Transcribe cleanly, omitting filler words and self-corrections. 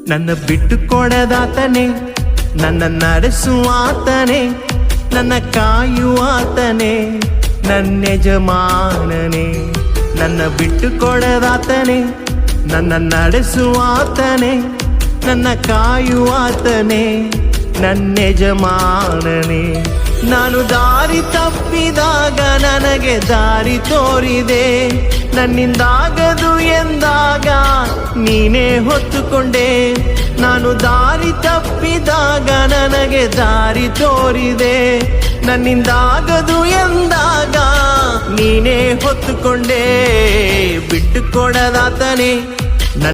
ನನ್ನ ಬಿಟ್ಟು ಕೊಡದಾತನೇ, ನನ್ನ ನಡೆಸುವಾತನೇ, ನನ್ನ ಕಾಯುವಾತನೇ, ನನ್ನ ಯಜಮಾನನೇ. ನನ್ನ ಬಿಟ್ಟು ಕೊಡದಾತನೇ, ನನ್ನ ನಡೆಸುವಾತನೇ, ನನ್ನ ಕಾಯುವಾತನೇ, ನನ್ನ ಯಜಮಾನನೇ. ನಾನು ದಾರಿ ತಪ್ಪಿದಾಗ ನನಗೆ ದಾರಿ ತೋರಿದೆ, ನನ್ನಿಂದಾಗದು ಎಂದಾಗ ನೀನೇ ಹೊತ್ತುಕೊಂಡೆ. ನಾನು ದಾರಿ ತಪ್ಪಿದಾಗ ನನಗೆ ದಾರಿ ತೋರಿದೆ, ನನ್ನಿಂದಾಗದು ಎಂದಾಗ ನೀನೇ ಹೊತ್ತುಕೊಂಡೆ. ಬಿಟ್ಟು ಕೊಡದಾತನೇ,